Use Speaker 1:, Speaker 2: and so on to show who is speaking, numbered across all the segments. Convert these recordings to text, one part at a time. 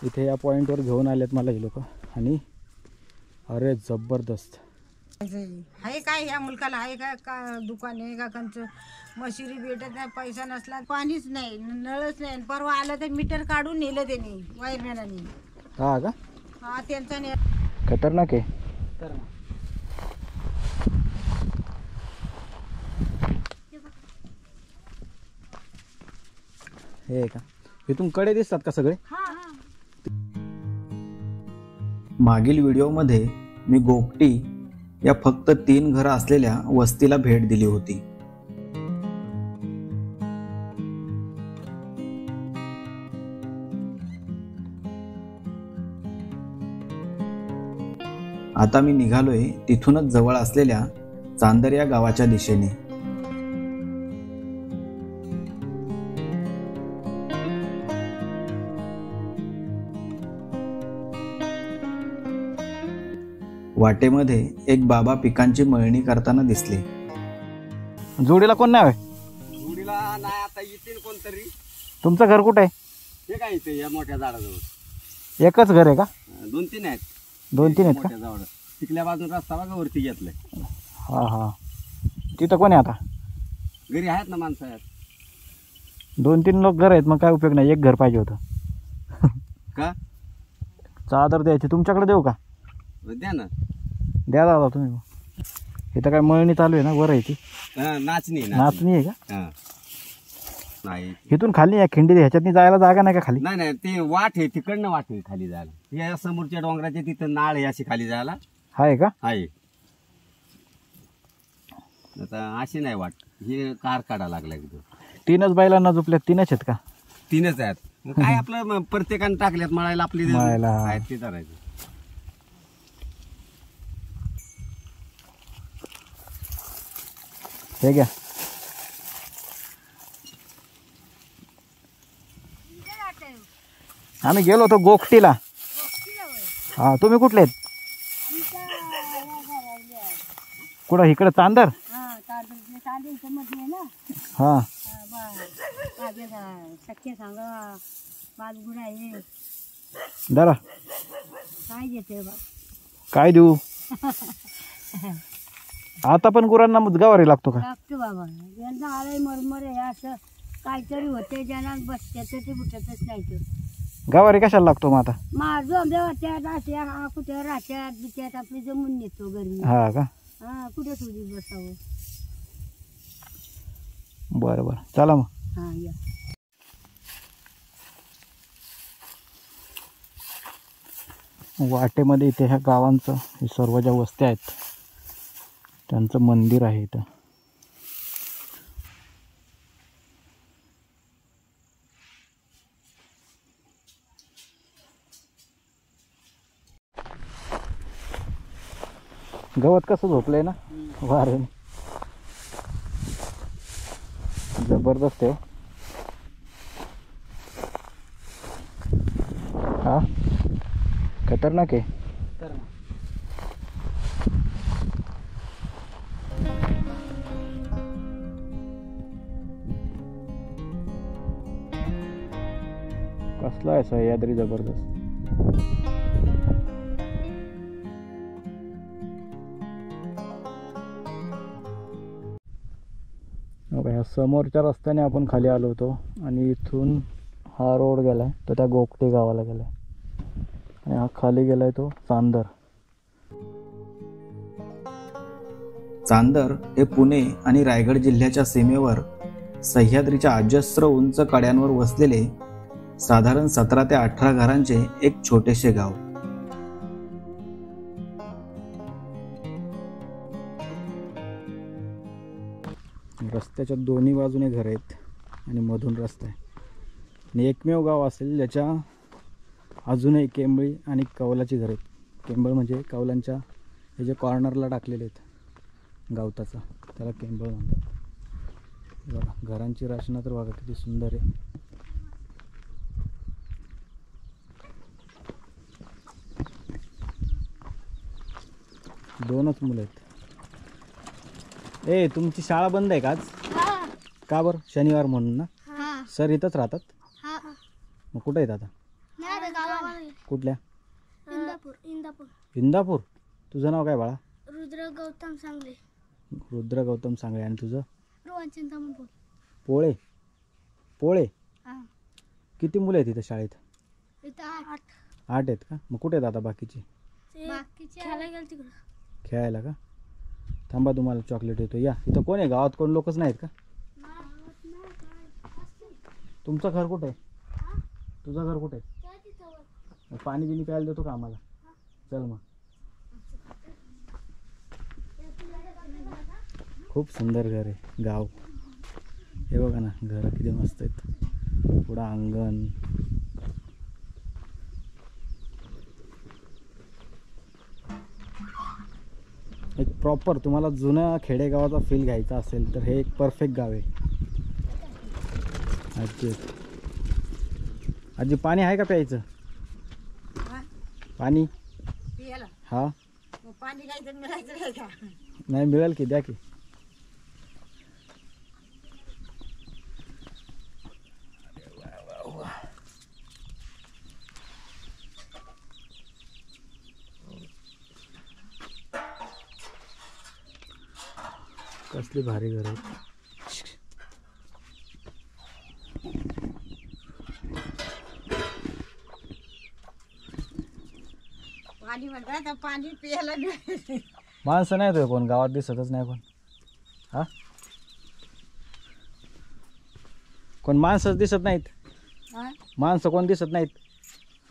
Speaker 1: इथे या पॉईंटवर घेऊन आलेत मला हे लोक आणि अरे जबरदस्त
Speaker 2: आहे काय ह्या मुलकाला आहे का दुकान आहे का कंचं मशिरी भेटत नाही पैसा नसला पाणीच नाही नळच नाही परवा आलं तर मीटर काढून नेलं त्यांनी वायरमॅनांनी
Speaker 1: हा का
Speaker 2: हा त्यांचा
Speaker 1: खतरनाक आहे हे का इथून कडे दिसतात का सगळे मागील व्हिडिओमध्ये मी गोगटी या फक्त 3 घरं असलेल्या वस्तीला भेट दिली होती. आता मी निघालोय तिथूनच जवळ असलेल्या चांदर या गावाच्या दिशेने. वाटेमध्ये एक बाबा पिकांची मळणी करताना दिसले. जोडीला कोण नाही?
Speaker 3: जोडीला नाही, आता येतील कोणतरी.
Speaker 1: तुमचं घर कुठे आहे?
Speaker 3: हे काय इथे या मोठ्या झाडाजवळ.
Speaker 1: एकच घर आहे का?
Speaker 3: 2-3 आहेत.
Speaker 1: 2-3 आहेत का?
Speaker 3: मोठ्या झाड तिकल्या बाजून रस्ता बघा वरती घेतलाय.
Speaker 1: हा हा तिथं कोण आहे आता?
Speaker 3: घरी आहेत ना माणसं आहेत.
Speaker 1: 2-3 लोक घर आहेत मग काय उपयोग नाही. एक घर पाहिजे होतं.
Speaker 3: का
Speaker 1: चादर द्यायची तुमच्याकडे देऊ का?
Speaker 3: द्या ना.
Speaker 1: द्या दादा तुम्ही. इथं काय मळणी चालू आहे ना वर आहे ती?
Speaker 3: नाचणी
Speaker 1: आहे का?
Speaker 3: नाही
Speaker 1: इथून खाली या खिंडी ह्याच्यातनी जायला जागा नाही का खाली?
Speaker 3: नाही ते वाट आहे तिकडनं वाट आहे खाली जायला. या समोरच्या डोंगराच्या तिथं नाळ आहे अशी खाली जायला.
Speaker 1: आहे का?
Speaker 3: आहे. आता अशी नाही वाट. हे कार काढा लागला एकदम.
Speaker 1: 3च बैलांना झोपल्यात? 3च आहेत का?
Speaker 3: 3च आहेत. मग काय आपलं प्रत्येकानं टाकल्यात मळायला आपली आहेत ते करायचं.
Speaker 1: हे घ्या. आम्ही गेलो होतो गोगटीला. हा तुम्ही कुठले आहेत? कुठं इकडे चांदर? हा जरा काय देऊ? आता पण गुरांना मुदगावारी लागतो का?
Speaker 2: लागतो बाबा. यांना आलंय मरमर आहे असं काहीतरी होते ज्यांना बसत्याचं ते बुटतच नाही. तर
Speaker 1: गावारी कशाला लागतो मग आता?
Speaker 2: माझं आमच्या वाट्यात अशा कुठे राहत्यात बिट्यात आपली जमून नेतो घरी.
Speaker 1: हा का?
Speaker 2: हा कुठे तुझी बसावं.
Speaker 1: बरं बरं चला मग.
Speaker 2: हा या.
Speaker 1: वाटेमध्ये इथे ह्या गावांचं हे सर्व ज्या वस्त्या आहेत त्यांचं मंदिर आहे इथं. गवत कसं झोपलंय ना वाऱ्याने. जबरदस्त आहे. हा खतरनाक आहे. कसला आहे सह्याद्री जबरदस्त. ह्या समोरच्या रस्त्याने आपण खाली आलो होतो आणि इथून हा रोड गेलाय तो त्या गोगटे गावाला गेलाय आणि हा खाली गेलाय तो चांदर.
Speaker 4: चांदर हे पुणे आणि रायगड जिल्ह्याच्या सीमेवर सह्याद्रीच्या अजस्र उंच कड्यांवर वसलेले साधारण 17 ते 18 घरांचे एक छोटेसे गाव.
Speaker 1: रस्त्याच्या दोन्ही बाजूने घर आहेत आणि मधून रस्ता आहे आणि एकमेव गाव असेल ज्याच्या अजूनही केंबळी आणि कौलाची घर आहेत. केंबळ म्हणजे कौलांच्या हे जे कॉर्नरला टाकलेले आहेत गावताचा त्याला केंबळ म्हणतात. बघा घरांची रचना तर बघा किती सुंदर आहे. दोनच मुलं आहेत. ए तुमची शाळा बंद आहे का आज? का बरं? शनिवार म्हणून ना. सर इथंच राहतात? मग कुठे आहेत आता?
Speaker 5: गावाला
Speaker 1: कुठल्या?
Speaker 5: इंदापूर
Speaker 1: इंदापूर. तुझं नाव काय बाळा?
Speaker 5: रुद्र गौतम सांगले.
Speaker 1: रुद्र गौतम सांगळे. आणि तुझं?
Speaker 5: रोहन चिंतामण बोल.
Speaker 1: पोळे. पोळे.
Speaker 5: हा
Speaker 1: किती मुलं आहेत इथं शाळेत?
Speaker 5: इथं 8
Speaker 1: आहेत का? मग कुठे आहेत आता बाकीचे?
Speaker 5: बाकीचे खेळायला गेल तिकडं.
Speaker 1: खेळायला का? थांबा, तुम्हाला चॉकलेट येतो. या. इथं कोण आहे? गावात कोण लोकच नाहीत का? तुमचं घर कुठे आहे? तुझं घर कुठे आहे? पाणी बिनी प्यायला देतो का आम्हाला? चल मग. खूप सुंदर घर आहे. गाव हे बघा ना, घरं किती मस्त आहेत. पुढं अंगण. एक प्रॉपर तुम्हाला जुन्या खेडेगावाचा फील घ्यायचा असेल तर हे एक परफेक्ट गाव आहे. आजी आजी पाणी आहे का प्यायचं? पाणी?
Speaker 2: पियाला
Speaker 1: हा.
Speaker 2: मग पाणी काही तर मिळायचं नाही का?
Speaker 1: नाही मिळेल की, द्या की. कसली भारी घर आहे.
Speaker 2: पाणी म्हणतात तर पाणी पियाला मिळायचं.
Speaker 1: माणसं नाही तो कोण गावात, दिसतच नाही कोण. हा, कोण माणसंच दिसत नाहीत.
Speaker 2: हा?
Speaker 1: माणसं कोण दिसत नाहीत.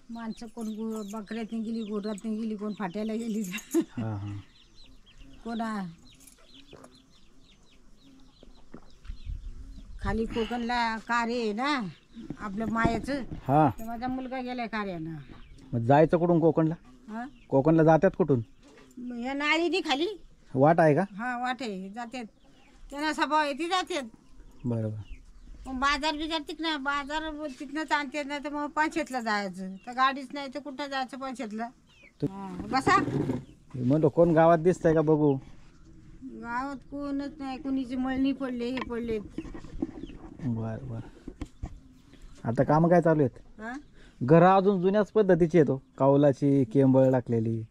Speaker 2: माणसं कोण बकऱ्यात गेली, गोरात गेली, कोण फाट्याला गेली.
Speaker 1: हा हा.
Speaker 2: कोणा खाली कोकणला कार्य आहे ना आपलं मायाचं,
Speaker 1: हा.
Speaker 2: तर माझा मुलगा गेलाय कार्यानं.
Speaker 1: मग जायचं कुठून कोकणला?
Speaker 2: हा
Speaker 1: कोकणला जातात कुठून?
Speaker 2: या नाळीनी खाली
Speaker 1: वाट आहे का?
Speaker 2: हा वाटे जातात, त्यांना स्वभाव येते जातात.
Speaker 1: बरोबर.
Speaker 2: मग बाजार बिजार तिकडं, बाजार तिथनंच आणतात. नाही तर मग पंचायतला जायचं, तर गाडीच नाही तर कुठं जायचं पंचायतला. हा, बसा.
Speaker 1: म्हणतो कोण गावात दिसतंय का बघू.
Speaker 2: गावात कोणच नाही, कुणीची मळणी पडले, हे पडले.
Speaker 1: बर बर. आता काम काय चालू आहेत?
Speaker 2: हा
Speaker 1: घरं अजून जुन्याच पद्धतीची येतो, कावलाची केंबळ टाकलेली.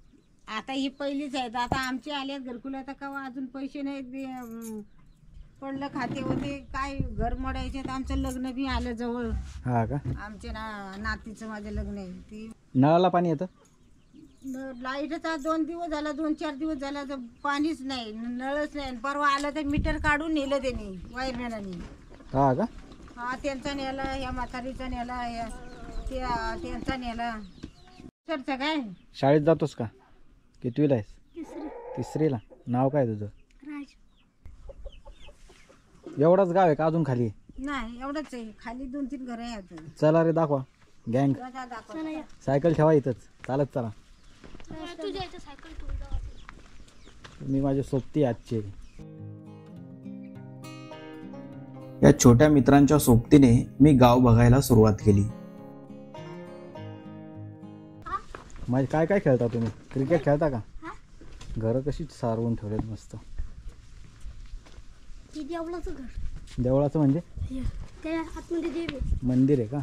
Speaker 2: आता ही पहिलीच आहेत. आता आमचे आल्यात घरकुल. आता कवा अजून पैसे नाहीत. पडलं खाते होते काय घर मोडायचे. तर आमचं लग्न बी आलं जवळ.
Speaker 1: हा का?
Speaker 2: आमच्या नातीचं माझं लग्न आहे. ती
Speaker 1: नळाला पाणी येतं?
Speaker 2: लाईटच आज 2 दिवस झाला, 2-4 दिवस झाला तर पाणीच नाही, नळच नाही. परवा आलं तर मीटर काढून नेलं त्यांनी वायरमॅनांनी.
Speaker 1: हा का?
Speaker 2: हा त्यांचा नेला, ह्या म्हातारीचा नेला, त्यांचा नेला. सरचं काय
Speaker 1: शाळेत जातोस का? कितवीला आहेस?
Speaker 5: 3री.
Speaker 1: तिसरीला. नाव काय तुझं?
Speaker 5: राज.
Speaker 1: एवढाच गाव आहे का अजून खाली?
Speaker 2: नाही एवढंच आहे. खाली 2-3 घरं आहेत.
Speaker 1: चला रे दाखवा गँग.
Speaker 2: दाखव.
Speaker 5: चला या.
Speaker 1: सायकल ठेवा इथंच, चालत चला.
Speaker 5: तुझ्या इथं सायकल ठेवून जाऊ.
Speaker 1: मी माझे सोबती आजचे.
Speaker 4: या छोट्या मित्रांच्या सोबतीने मी गाव बघायला सुरुवात केली.
Speaker 1: माझे काय काय खेळता तुम्ही? क्रिकेट खेळता का? घरं कशी सारवून ठेवलेत मस्त.
Speaker 5: हे देवळाचं घर.
Speaker 1: देवळाचं म्हणजे?
Speaker 5: त्या आतमध्ये देव आहे.
Speaker 1: मंदिर आहे का?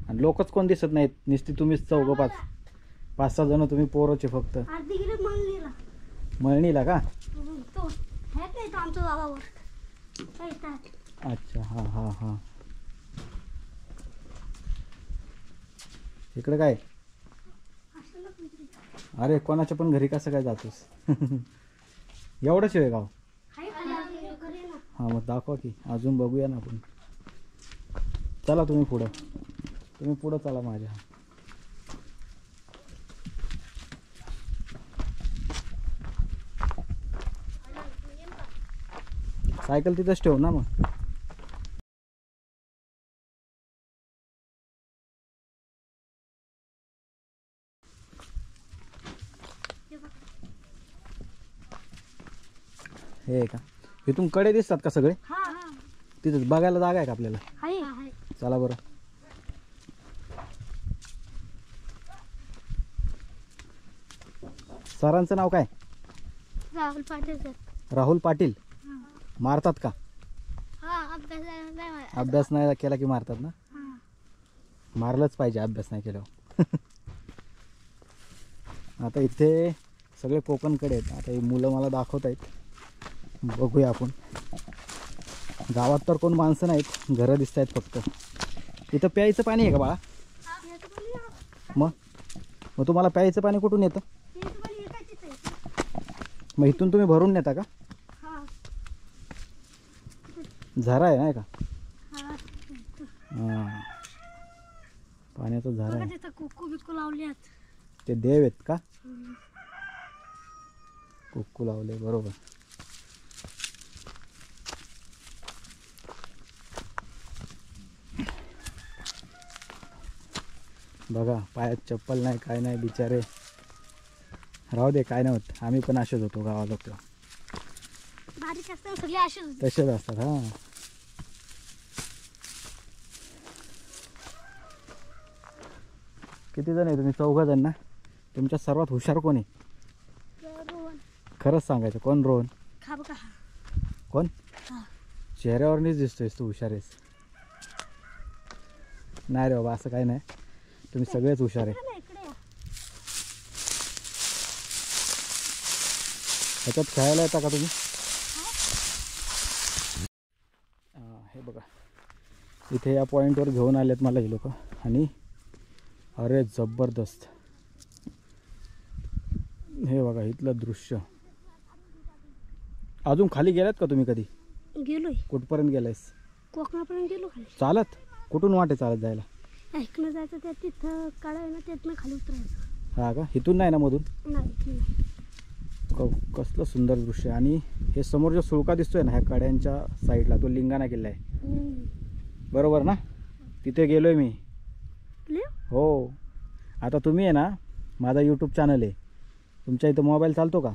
Speaker 1: आणि लोकच कोण दिसत नाहीत, नुसती तुम्हीच 4-5 जण तुम्ही पोरच आहे फक्त.
Speaker 5: अर्धी गेले मळणीला.
Speaker 1: मळणीला का?
Speaker 5: तो हे नाही तो आमच्या गावावर. काय काय
Speaker 1: अच्छा. हा हा हा. इकडे काय? अरे कोणाच्या पण घरी कसं काय जातोस? एवढंच आहे गाव.
Speaker 5: हाय खाली घरी ना.
Speaker 1: हां मग दाखवा की, अजून बघूया ना आपण. चला तुम्ही पुढं, तुम्ही पुढं चला माझ्या. सायकल तिथंच ठेव ना मग. हे का? इथून कडे दिसतात का सगळे?
Speaker 5: हा हा.
Speaker 1: तिथंच बघायला जागा आहे का आपल्याला?
Speaker 5: हाय.
Speaker 1: चला बरं. सरांचं नाव काय?
Speaker 5: राहुल पाटील सर.
Speaker 1: राहुल पाटील. मारतात का?
Speaker 5: हा अभ्यास नाही मला.
Speaker 1: अभ्यास नाही केला की मारतात ना? मारलंच पाहिजे अभ्यास नाही केल्यावर. आता इथे सगळे कोकणकडे आहेत. आता ही मुलं मला दाखवत आहेत, बघूया आपण. गावात तर कोण माणसं नाहीत, घरं दिसत आहेत फक्त. इथं प्यायचं पाणी आहे का बाळा? मग मग तुम्हाला प्यायचं पाणी कुठून येतं? मग इथून तुम्ही भरून नेता का? झरा आहे नाही का? हां, पाण्याचा झरा आहे.
Speaker 5: कुक्कू बिक्कू लावल्यात.
Speaker 1: ते देव आहेत का? कुक्कू लावले, बरोबर. बघा, पायात चप्पल नाही, काय नाही, बिचारे. राहू दे, काय नाही होत. आम्ही पण असेच होतो गावात होतो.
Speaker 5: बारीक असताना सगळे असेच होते.
Speaker 1: तसेच असतात. हां, किती जण आहे तुम्ही? 4 जण ना? तुमच्या सर्वात हुशार कोण आहे?
Speaker 5: रोहन.
Speaker 1: खरंच सांगायचं, कोण रोहन?
Speaker 5: खा बघा.
Speaker 1: कोण?
Speaker 5: हा.
Speaker 1: चेहऱ्यावरनीच दिसतोयस तू हुशार आहेस. नाही रे बाबा, असं काही नाही. तुम्ही सगळेच हुशार आहे.
Speaker 5: इकडे या.
Speaker 1: ह्याच्यात खेळायला येता का तुम्ही? हे बघा, इथे या पॉईंटवर घेऊन आलेत मला हे लोक. आणि अरे जबरदस्त, हे बघा इथलं दृश्य. अजून खाली गेलात का तुम्ही कधी?
Speaker 5: गेलोय.
Speaker 1: कुठपर्यंत गेलायस?
Speaker 5: कोकणापर्यंत गेलो खाली.
Speaker 1: चालत? कुठून वाटे चालत जायला?
Speaker 5: ऐकणं जायचं त्या तिथं काढा आहे ना, त्यातनं खाली उतरायचं.
Speaker 1: हा का? इथून नाही ना मधून?
Speaker 5: नाही इथनं नाही.
Speaker 1: कसलं सुंदर दृश्य. आणि हे समोर जो सुळका दिसतोय ना, ह्या कड्यांच्या साईडला, तो लिंगाणा किल्ला आहे, बरोबर ना? तिथे गेलोय मी. हो. आता तुम्ही आहे ना, माझा यूट्यूब चॅनल आहे. तुमच्या इथं मोबाईल चालतो का?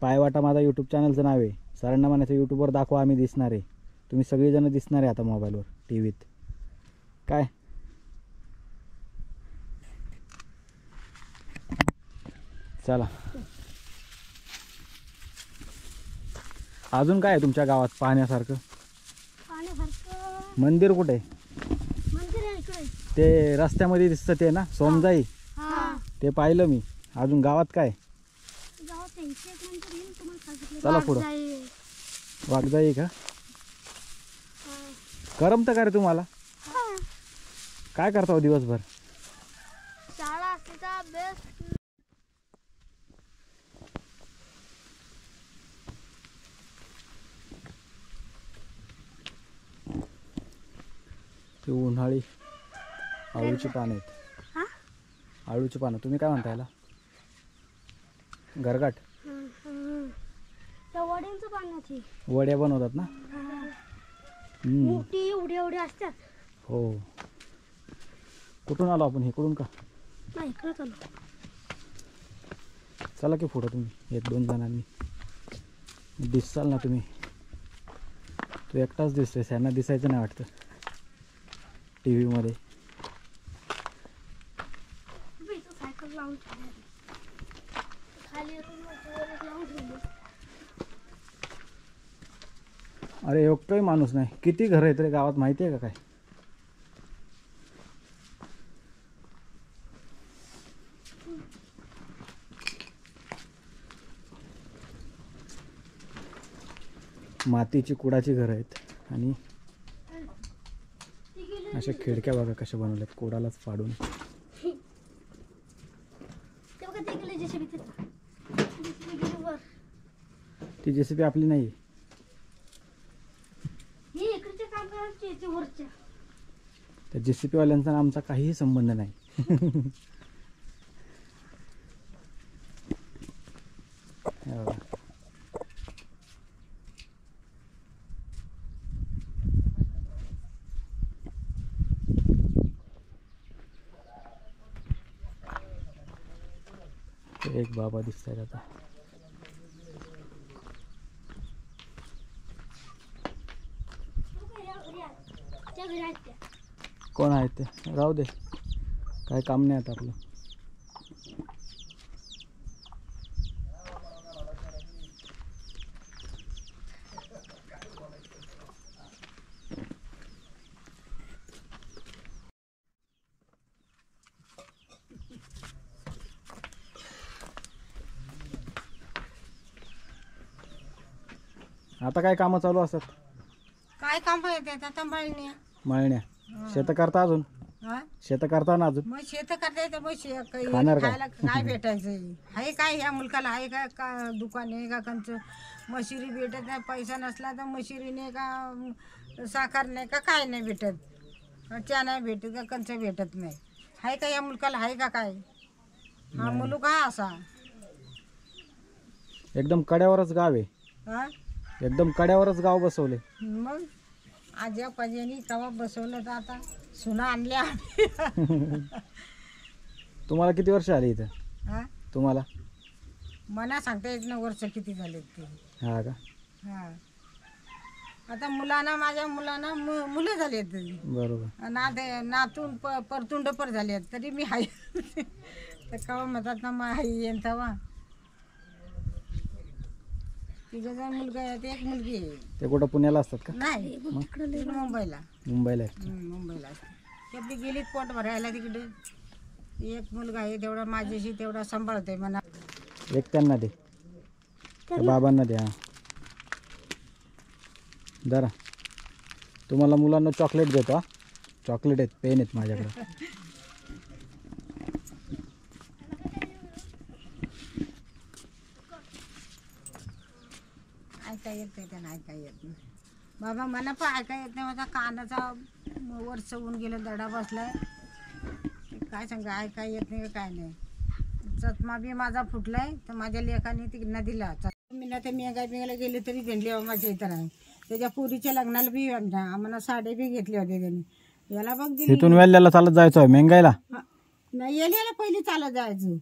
Speaker 1: पायवाटा माझा यूट्यूब चॅनलचं नाव आहे. सरांना म्हणायचं यूट्यूबवर दाखवा, आम्ही दिसणार आहे. तुम्ही सगळीजणं दिसणार आहे आता मोबाईलवर, टी व्हीत. काय चला, अजून काय आहे तुमच्या गावात पाहण्यासारखं?
Speaker 5: पाण्यासारखं
Speaker 1: मंदिर कुठे आहे?
Speaker 5: मंदिर आहे इकडे.
Speaker 1: ते रस्त्यामध्ये दिसतं ते ना, सोमजाई?
Speaker 5: हा.
Speaker 1: ते पाहिलं मी. अजून गावात काय?
Speaker 5: गावात त्यांचे एक मंदिर येईल तुम्हाला सांगितलं.
Speaker 1: चला पुढं. वाघजाई का? करमतं का रे तुम्हाला? काय करता हो दिवसभर?
Speaker 5: शाळा असते का अभ्यास?
Speaker 1: ते उन्हाळी आळूची पानं आहेत.
Speaker 5: हा?
Speaker 1: आळूची पानं, तुम्ही काय म्हणता याला? गरगाट?
Speaker 5: त्या वड्यांचं पाण्याची
Speaker 1: वड्या बनवतात ना?
Speaker 5: मोठी एवढी एवढी असतात.
Speaker 1: हो. कुठून आलो आपण? इकडून का?
Speaker 5: नाही इकडे चालू.
Speaker 1: चला की पुढं तुम्ही 1-2 जणांनी. दिसाल ना तुम्ही. तू एकटाच दिसतोय, यांना दिसायचं नाही वाटतं टी व्हीमध्ये.
Speaker 5: सायकल लावून खाली लावून ठेवली.
Speaker 1: अरे एकटाही माणूस नाही. किती घरं आहेत रे गावात, माहिती आहे का काय? मातीची कुडाची घरं आहेत. आणि अशा खिडक्या बघा कशा बनवल्यात, कुडालाच फाडून.
Speaker 5: ते बघा ते गेले जेसीबी तिथं. जेसीबी गेली वर.
Speaker 1: ती जेसीबी आपली नाही.
Speaker 5: ही इकडच्या काम करायची याची वरच्या.
Speaker 1: त्या जेसीबी वाल्यांचा आमचा काहीही संबंध नाही. हे बघा. ते एक बाबा दिसतायत आता.
Speaker 5: त्या घरी आहेत त्या.
Speaker 1: कोण आहेत ते? राहू दे, काय काम नाही आता आपलं. आता काय कामं चालू असतात?
Speaker 2: काय काम येते आता मळणी
Speaker 1: मळण्या. शेतं करता अजून?
Speaker 2: हा
Speaker 1: शेतं करता ना अजून?
Speaker 2: मग शेत करता येतं मग काही
Speaker 1: खाणार काय?
Speaker 2: खायला काय भेटायचं आहे काय ह्या मुलकाला आहे का दुकान आहे का कंचं मशिरी भेटत नाही पैसा नसला तर मशिरी नाही का साखर नाही का काय नाही भेटत चहा नाही भेटत का कंचं भेटत नाही आहे का या मुलकाला आहे का काय हा मुलूक हा असा
Speaker 1: एकदम कड्यावरच गाव आहे.
Speaker 2: हा
Speaker 1: एकदम कड्यावरच गाव बसवले.
Speaker 2: मग आज्या पाज्यानी तवा बसवलं तर आता सुना आणल्या आम्ही.
Speaker 1: तुम्हाला किती वर्ष आली इथं?
Speaker 2: हा
Speaker 1: तुम्हाला?
Speaker 2: मना सांगता येत ना वर्ष किती झालेत ते.
Speaker 1: हा का?
Speaker 2: हा आता माझ्या मुलांना मुलं झालेत
Speaker 1: बरोबर.
Speaker 2: नातून परतुंड पर झाले तरी मी हाय तर कवा म्हणतात ना मग आई येईन तवा. तिघं मुलगा आहे एक मुलगी आहे.
Speaker 1: ते कुठं पुण्याला असतात का?
Speaker 2: नाही मुंबईला.
Speaker 1: मुंबईला आहेत.
Speaker 2: मुंबईला ते आपली गेलीत पोट भरायला तिकडे. एक मुलगा आहे तेवढा माझ्याशी तेवढा सांभाळतोय म्हणा.
Speaker 1: एक त्यांना दे, त्या बाबांना द्या. जरा तुम्हाला मुलांना चॉकलेट देतो. हा चॉकलेट आहेत, पेन आहेत माझ्याकडे.
Speaker 2: ऐका येत नाही त्यांना ऐका येत नाही बाबा मला पण ऐका येत नाही. माझा कानाचा वर चवून गेलं दडा बसलाय काय सांगा ऐका येत नाही काय नाही. चष्मा बी माझा फुटलाय तर माझ्या लेखाने तिकडनं दिला. मी ना ते मेघा बिघायला गेले तरी भेटली माझ्या इथं आहे. त्याच्या पुरीच्या लग्नाला बी आम्हाला साड्या बी घेतल्या होत्या त्यांनी. याला बघ दिली
Speaker 1: इथून वेल्ल्याला चालत जायचं आहे मेंगायला?
Speaker 2: नाही याला पहिली चालत जायचं.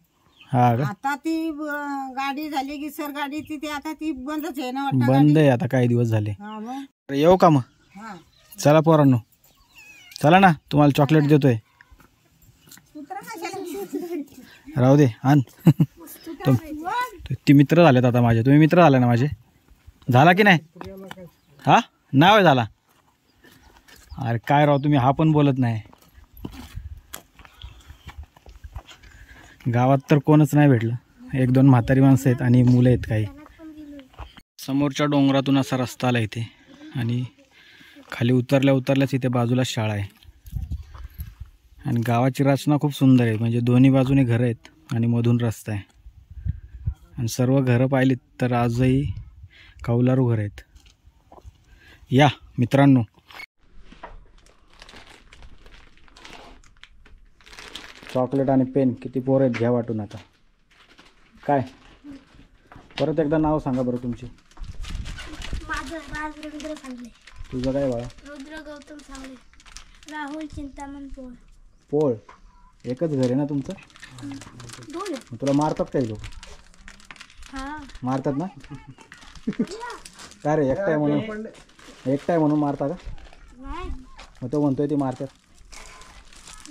Speaker 1: हा का?
Speaker 2: आता ती गाडी झाली की सर गाडी ती आता ती बंदच आहे ना वाटतं
Speaker 1: बंद आहे आता काही दिवस झाले.
Speaker 2: हा मग
Speaker 1: अरे येऊ का मग?
Speaker 2: हा
Speaker 1: चला पोरांनो, चला ना, तुम्हाला चॉकलेट देतोय. राहू दे, आण. ती मित्र झालेत आता माझे. तुम्ही मित्र झाले ना माझे? झाला की नाही? हा नाव आहे झाला. अरे काय राव तुम्ही, हा पण बोलत नाही. गावात तर कोणच नाही भेटलं. एक दोन म्हातारी माणसं आहेत आणि मुलं आहेत काही. समोरच्या डोंगरातून असा रस्ता आला इथे आणि खाली उतरल्याच इथे बाजूला शाळा आहे. आणि गावाची रचना खूप सुंदर आहे. म्हणजे दोन्ही बाजूने घरं आहेत आणि मधून रस्ता आहे. आणि सर्व घरं पाहिलीत तर आजही कौलारू घरं आहेत. या मित्रांनो, चॉकलेट आणि पेन किती पोरं आहेत घ्या वाटून. आता काय परत एकदा नाव सांगा बरं तुमची.
Speaker 5: माझं राज रुद्र सांगले.
Speaker 1: तुझं काय बाळा?
Speaker 5: रुद्र गौतम सांगले. राहुल चिंतामण पोळ.
Speaker 1: पोळ. एकच घर आहे ना तुमचं?
Speaker 5: दोन.
Speaker 1: मग तुला मारतात काही लोक?
Speaker 5: हा
Speaker 1: मारतात ना? काय रे एकटाय म्हणून मारता का?
Speaker 5: नाही
Speaker 1: मग तो म्हणतोय ती मारतात.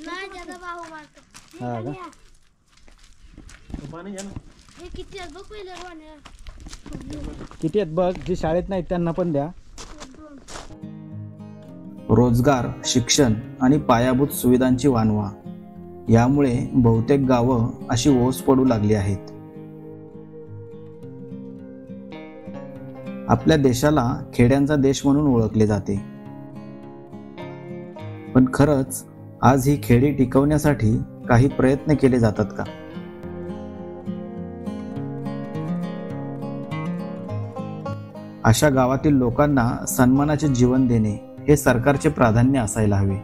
Speaker 5: नाही ज्यादा भाऊ मारतो.
Speaker 1: हा का?
Speaker 5: हे किती आहेत बघ पहिले
Speaker 1: किती आहेत बघ. जी शाळेत नाहीत त्यांना पण द्या.
Speaker 4: रोजगार, शिक्षण आणि पायाभूत सुविधांची वानवा यामुळे बहुतेक गावं अशी ओस पडू लागली आहेत. आपल्या देशाला खेड्यांचा देश म्हणून ओळखले जाते. पण खरंच आज ही खेडी टिकवण्यासाठी काही प्रयत्न केले जातात का? अशा गावातील लोकांना सन्मानाचे जीवन देणे हे सरकारचे प्राधान्य असायला हवे.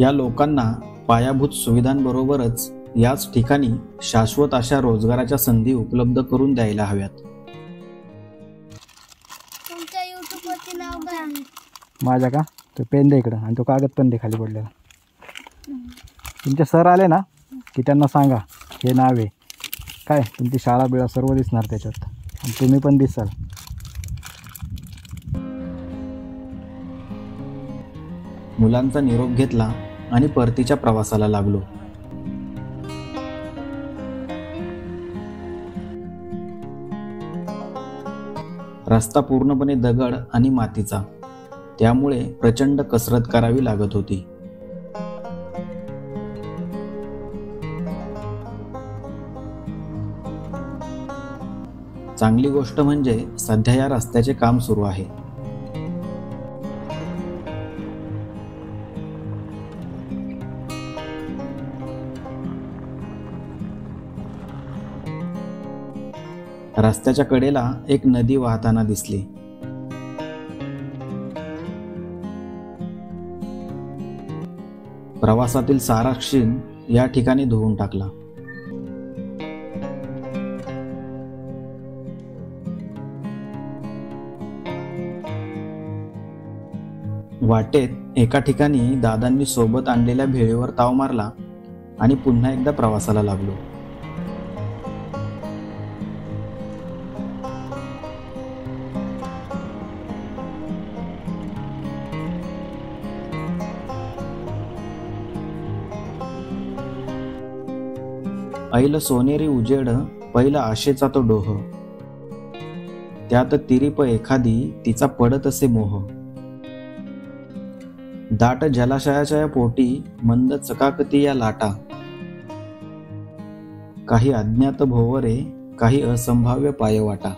Speaker 4: या लोकांना पायाभूत सुविधांबरोबरच याच ठिकाणी शाश्वत अशा रोजगाराच्या संधी उपलब्ध करून द्यायला हव्यात.
Speaker 5: तुमच्या YouTube वरती नाव काय?
Speaker 1: माझ्या का? तो पेन दे इकडं आणि तो कागद पण दे खाली पडलेला. तुमचे सर आले ना की त्यांना सांगा हे नाव आहे काय. तुमची शाळा बिळा सर्व दिसणार त्याच्यात आणि तुम्ही पण दिसाल.
Speaker 4: मुलांचा निरोप घेतला आणि परतीच्या प्रवासाला लागलो. रस्ता पूर्णपणे दगड आणि मातीचा, त्यामुळे प्रचंड कसरत करावी लागत होती. चांगली गोष्ट म्हणजे सध्या या रस्त्याचे काम सुरू आहे. रस्त्याच्या कडेला एक नदी वाहताना दिसली. प्रवासातील सारा क्षीण या ठिकाणी धुवून टाकला. वाटेत एका ठिकाणी दादांनी सोबत आणलेल्या भेळीवर ताव मारला आणि पुन्हा एकदा प्रवासाला लागलो. ऐल सोनेरी उजेड पहिला आशेचा तो डोह, त्यात तिरीप एखादी तिचा पडत असे मोह. दाट जलाशयाच्या पोटी मंद चकाकती या लाटा, काही अज्ञात भोवरे, काही असंभाव्य पायवाटा.